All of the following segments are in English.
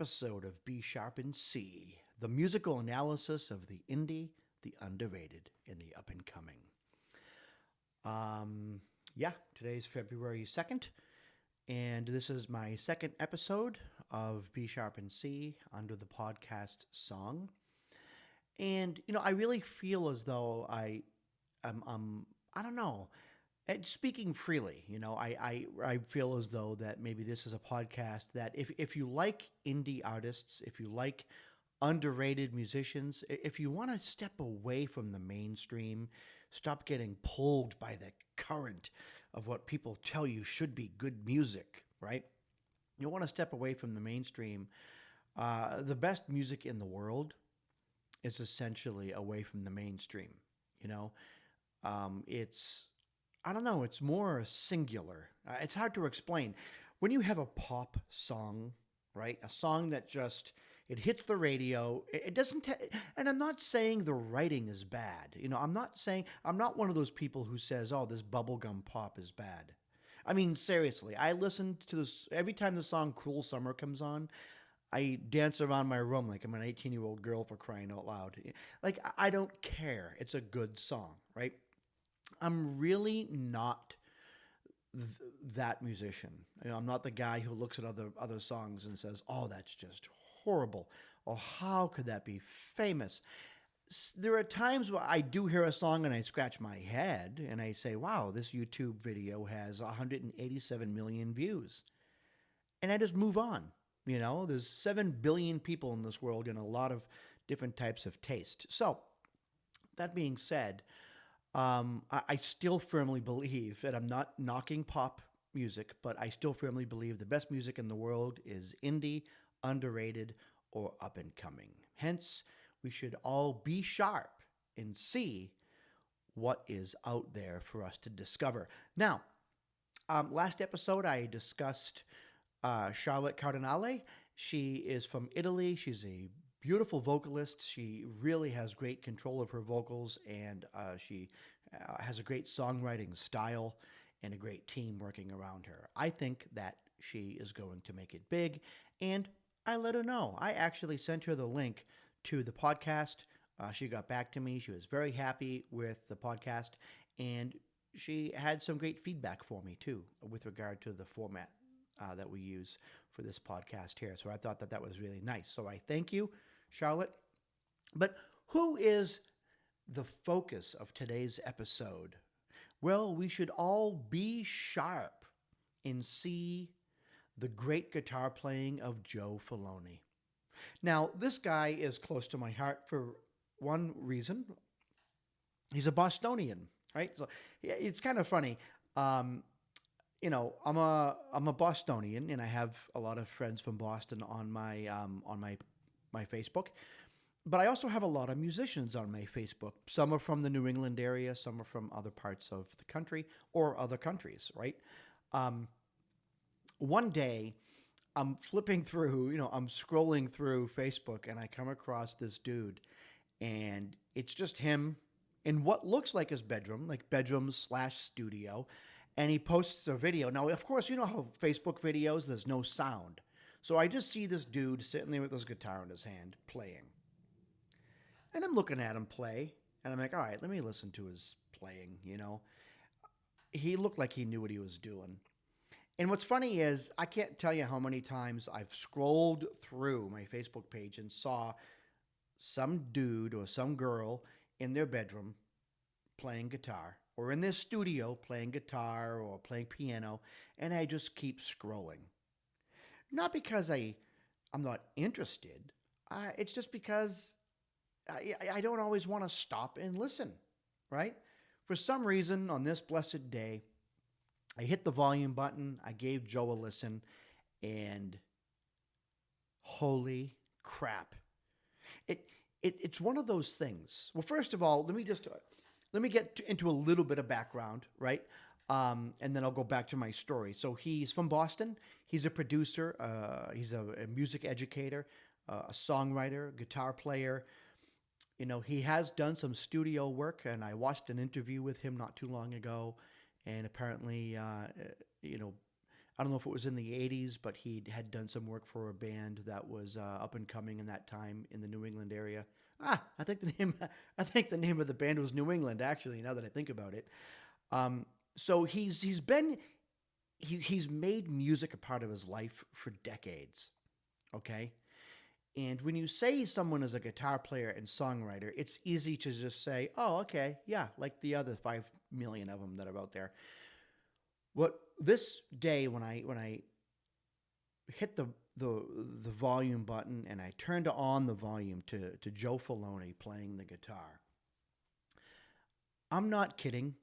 episode of B Sharp and C, the musical analysis of the indie, the underrated, and the up and coming. Today's February 2nd, and this is my second episode of B Sharp and C under the podcast song. And, I really feel as though I don't know, speaking freely, I feel as though that maybe this is a podcast that if you like indie artists, if you like underrated musicians, if you want to step away from the mainstream, stop getting pulled by the current of what people tell you should be good music, right? You want to step away from the mainstream. The best music in the world is essentially away from the mainstream, it's, I don't know, it's more singular. It's hard to explain. When you have a pop song, right? A song that just, it hits the radio. It doesn't, and I'm not saying the writing is bad. I'm not one of those people who says, oh, this bubblegum pop is bad. I mean, seriously, I listen to this, every time the song Cruel Summer comes on, I dance around my room like I'm an 18-year-old girl, for crying out loud. Like, I don't care. It's a good song, right? I'm really not that musician. I'm not the guy who looks at other songs and says, "Oh, that's just horrible," or "How could that be famous?" There are times where I do hear a song and I scratch my head and I say, "Wow, this YouTube video has 187 million views," and I just move on. There's 7 billion people in this world and a lot of different types of taste. So, that being said, I still firmly believe, and I'm not knocking pop music, but I still firmly believe the best music in the world is indie, underrated, or up and coming. Hence, we should all be sharp and see what is out there for us to discover. Now, last episode I discussed Charlotte Cardinale. She is from Italy. She's a beautiful vocalist. She really has great control of her vocals, and she has a great songwriting style and a great team working around her. I think that she is going to make it big, and I let her know. I actually sent her the link to the podcast. She got back to me. She was very happy with the podcast, and she had some great feedback for me, too, with regard to the format that we use for this podcast here. So I thought that was really nice. So I thank you, Charlotte. But who is the focus of today's episode? Well, we should all be sharp and see the great guitar playing of Joe Feloni. Now, this guy is close to my heart for one reason. He's a Bostonian, right? So it's kind of funny. I'm a Bostonian, and I have a lot of friends from Boston on my Facebook. But I also have a lot of musicians on my Facebook. Some are from the New England area, some are from other parts of the country or other countries, right? One day, I'm flipping through, I'm scrolling through Facebook, and I come across this dude, and it's just him in what looks like his bedroom, like bedroom/studio, and he posts a video. Now, of course, you know how Facebook videos, there's no sound. So I just see this dude sitting there with his guitar in his hand, playing. And I'm looking at him play, and I'm like, all right, let me listen to his playing, He looked like he knew what he was doing. And what's funny is, I can't tell you how many times I've scrolled through my Facebook page and saw some dude or some girl in their bedroom playing guitar, or in their studio playing guitar or playing piano, and I just keep scrolling. Not because I'm not interested. It's just because I don't always want to stop and listen, right? For some reason, on this blessed day, I hit the volume button, I gave Joe a listen, and holy crap. It's one of those things. Well, first of all, let me get into a little bit of background, right? And then I'll go back to my story. So he's from Boston. He's a producer. He's a music educator, a songwriter, guitar player. He has done some studio work, and I watched an interview with him not too long ago. And apparently, I don't know if it was in the 80s, but he had done some work for a band that was up and coming in that time in the New England area. I think the name I think the name of the band was New England, actually, now that I think about it. So he's made music a part of his life for decades. Okay? And when you say someone is a guitar player and songwriter, it's easy to just say, "Oh, okay, yeah, like the other 5 million of them that are out there." What this day when I hit the volume button and I turned on the volume to Joe Feloni playing the guitar, I'm not kidding.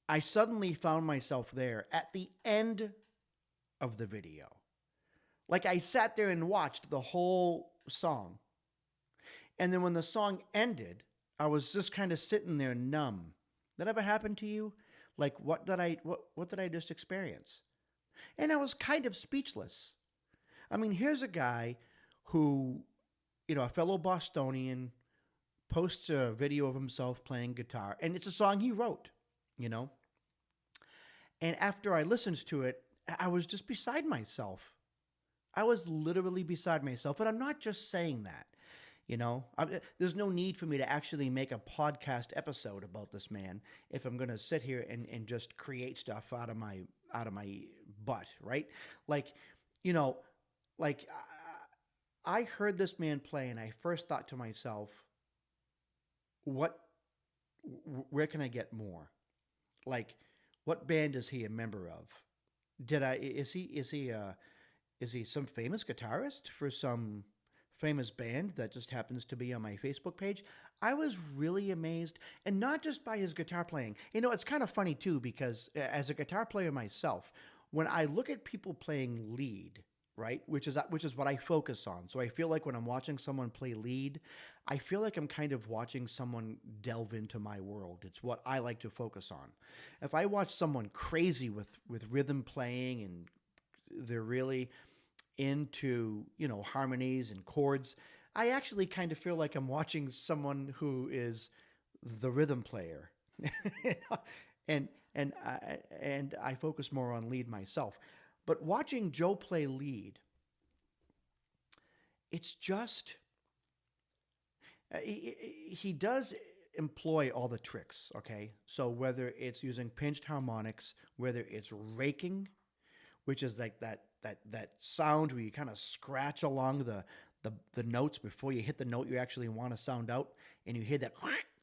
I suddenly found myself there at the end of the video. Like I sat there and watched the whole song. And then when the song ended, I was just kind of sitting there numb. That ever happened to you? Like what did I just experience? And I was kind of speechless. I mean, here's a guy who, a fellow Bostonian, posts a video of himself playing guitar, and it's a song he wrote, you know. And after I listened to it, I was just beside myself. I was literally beside myself. And I'm not just saying that, there's no need for me to actually make a podcast episode about this man if I'm going to sit here and just create stuff out of my butt, right? Like, like I heard this man play and I first thought to myself, where can I get more? Like, what band is he a member of? Is he some famous guitarist for some famous band that just happens to be on my Facebook page? I was really amazed, and not just by his guitar playing. It's kind of funny too, because as a guitar player myself, when I look at people playing lead, right, which is what I focus on. So I feel like when I'm watching someone play lead, I feel like I'm kind of watching someone delve into my world. It's what I like to focus on. If I watch someone crazy with rhythm playing and they're really into, harmonies and chords, I actually kind of feel like I'm watching someone who is the rhythm player. and I focus more on lead myself. But watching Joe play lead, it's just, he does employ all the tricks, okay? So whether it's using pinched harmonics, whether it's raking, which is like that sound where you kind of scratch along the notes before you hit the note you actually want to sound out, and you hear that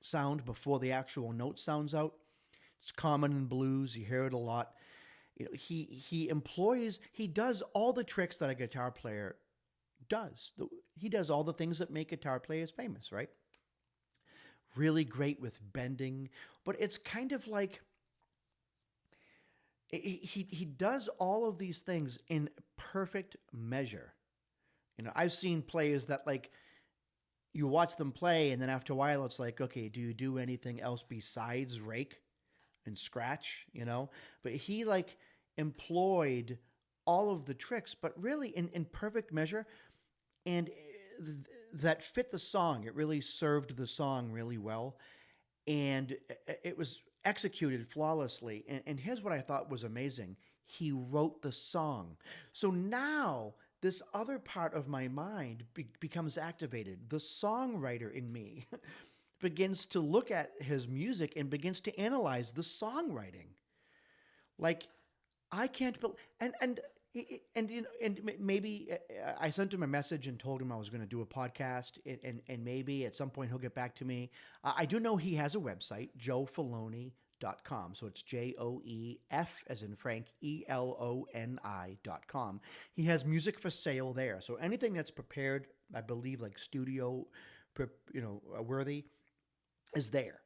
sound before the actual note sounds out. It's common in blues. You hear it a lot. He does all the tricks that a guitar player does. He does all the things that make guitar players famous, right? Really great with bending, but it's kind of like he does all of these things in perfect measure. I've seen players that, like, you watch them play, and then after a while it's like, okay, do you do anything else besides rake and scratch, But he, like, employed all of the tricks, but really in perfect measure, and that fit the song. It really served the song really well, and it was executed flawlessly. And here's what I thought was amazing. He wrote the song. So now this other part of my mind becomes activated. The songwriter in me begins to look at his music and begins to analyze the songwriting. Like, I can't believe, and maybe I sent him a message and told him I was going to do a podcast, and maybe at some point he'll get back to me. I do know he has a website, joefeloni.com. So it's JOEF as in Frank, ELONI.com. He has music for sale there. So anything that's prepared, I believe, like studio, worthy, is there.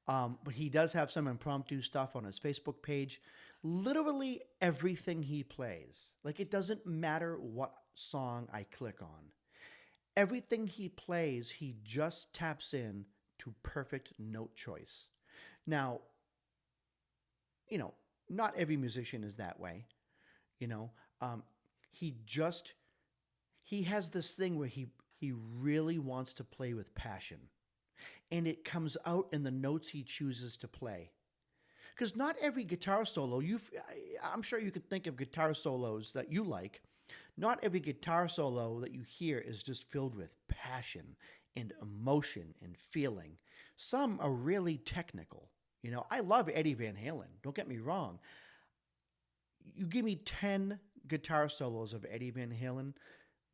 But he does have some impromptu stuff on his Facebook page. Literally everything he plays, like, it doesn't matter what song I click on. Everything he plays, he just taps in to perfect note choice. Now, not every musician is that way. He has this thing where he really wants to play with passion, and it comes out in the notes he chooses to play. Because not every guitar solo, I'm sure you could think of guitar solos that you like. Not every guitar solo that you hear is just filled with passion and emotion and feeling. Some are really technical. I love Eddie Van Halen. Don't get me wrong. You give me 10 guitar solos of Eddie Van Halen,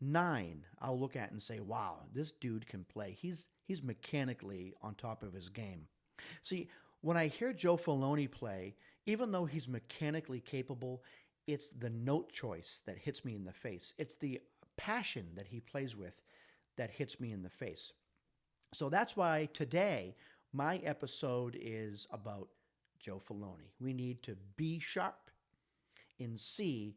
9 I'll look at and say, wow, this dude can play. He's mechanically on top of his game. See, when I hear Joe Feloni play, even though he's mechanically capable, it's the note choice that hits me in the face. It's the passion that he plays with that hits me in the face. So that's why today my episode is about Joe Feloni. We need to be sharp and see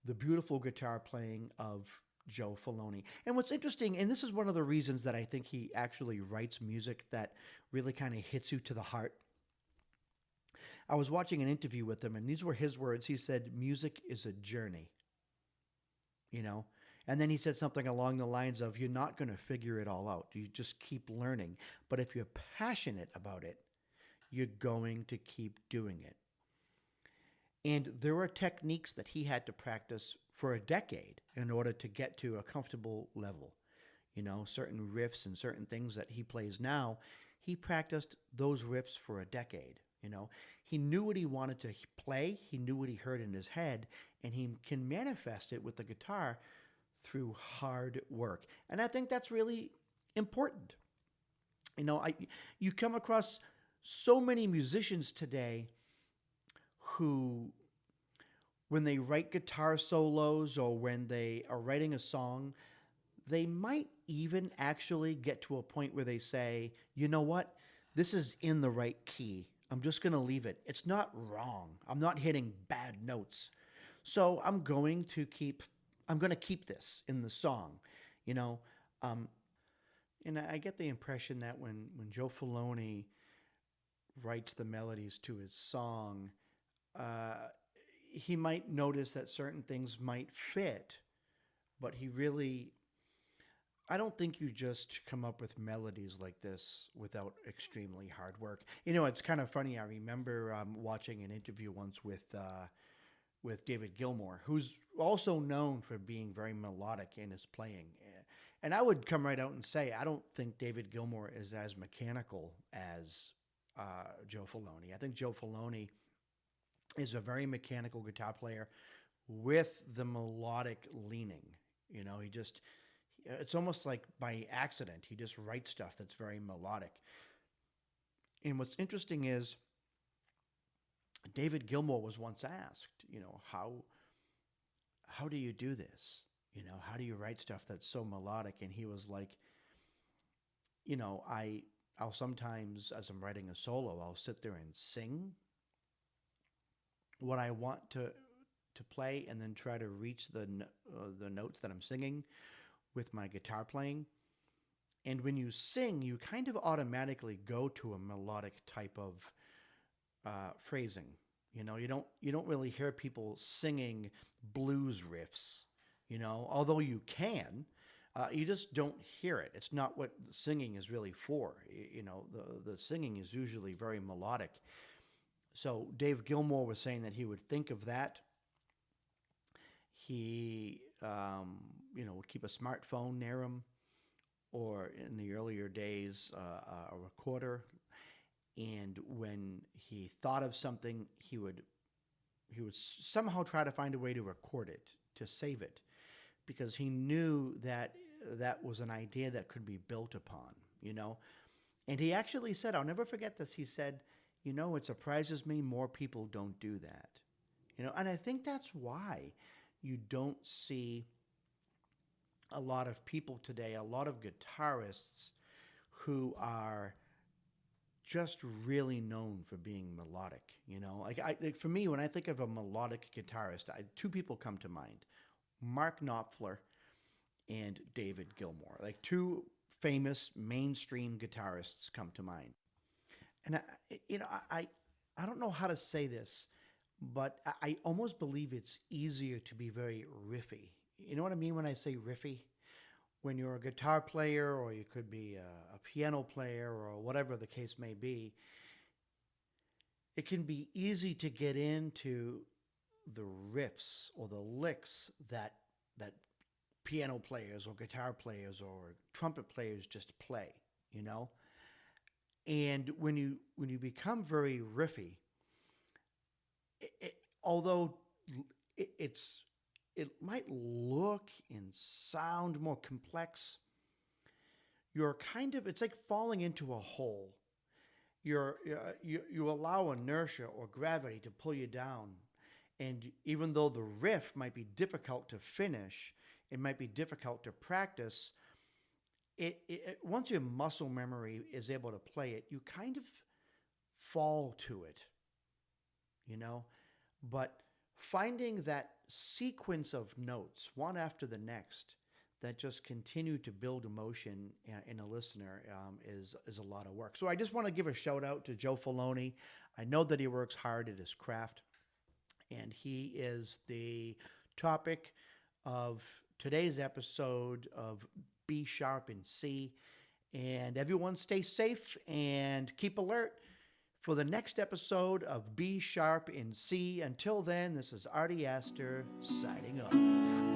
the beautiful guitar playing of Joe Feloni. And what's interesting, and this is one of the reasons that I think he actually writes music that really kind of hits you to the heart. I was watching an interview with him, and these were his words. He said, music is a journey, And then he said something along the lines of, you're not going to figure it all out. You just keep learning. But if you're passionate about it, you're going to keep doing it. And there were techniques that he had to practice for a decade in order to get to a comfortable level. Certain riffs and certain things that he plays now, he practiced those riffs for a decade. He knew what he wanted to play. He knew what he heard in his head, and he can manifest it with the guitar through hard work. And I think that's really important. You come across so many musicians today who, when they write guitar solos or when they are writing a song, they might even actually get to a point where they say, you know what, this is in the right key. I'm just going to leave it. It's not wrong. I'm not hitting bad notes. So I'm going to keep this in the song, and I get the impression that when Joe Feloni writes the melodies to his song, he might notice that certain things might fit, but I don't think you just come up with melodies like this without extremely hard work. It's kind of funny. I remember watching an interview once with David Gilmour, who's also known for being very melodic in his playing. And I would come right out and say, I don't think David Gilmour is as mechanical as Joe Feloni. I think Joe Feloni is a very mechanical guitar player with the melodic leaning. It's almost like by accident, he just writes stuff that's very melodic. And what's interesting is David Gilmour was once asked, how do you do this? How do you write stuff that's so melodic? And he was like, I'll sometimes, as I'm writing a solo, I'll sit there and sing what I want to play, and then try to reach the notes that I'm singing with my guitar playing. And when you sing, you kind of automatically go to a melodic type of phrasing. You don't really hear people singing blues riffs. Although you can, you just don't hear it. It's not what singing is really for. The singing is usually very melodic. So Dave Gilmour was saying that he would think of that. He, would keep a smartphone near him, or in the earlier days, a recorder. And when he thought of something, he would somehow try to find a way to record it, to save it, because he knew that was an idea that could be built upon, And he actually said, I'll never forget this, he said, it surprises me more people don't do that. And I think that's why you don't see a lot of people today, a lot of guitarists who are just really known for being melodic. For me, when I think of a melodic guitarist, two people come to mind: Mark Knopfler and David Gilmour. Like two famous mainstream guitarists come to mind. And I don't know how to say this, but I almost believe it's easier to be very riffy. You know what I mean when I say riffy? When you're a guitar player, or you could be a piano player, or whatever the case may be, it can be easy to get into the riffs or the licks that piano players or guitar players or trumpet players just play, you know? And when you become very riffy, although it's it might look and sound more complex, you're kind of it's like falling into a hole. You allow inertia or gravity to pull you down, and even though the riff might be difficult to finish, it might be difficult to practice. Once your muscle memory is able to play it, you kind of fall to it, you know. But finding that sequence of notes, one after the next, that just continue to build emotion in a listener is a lot of work. So I just want to give a shout out to Joe Feloni. I know that he works hard at his craft, and he is the topic of today's episode of B sharp and C. And everyone stay safe and keep alert for the next episode of B sharp and C. Until then, this is Artie Astor signing off.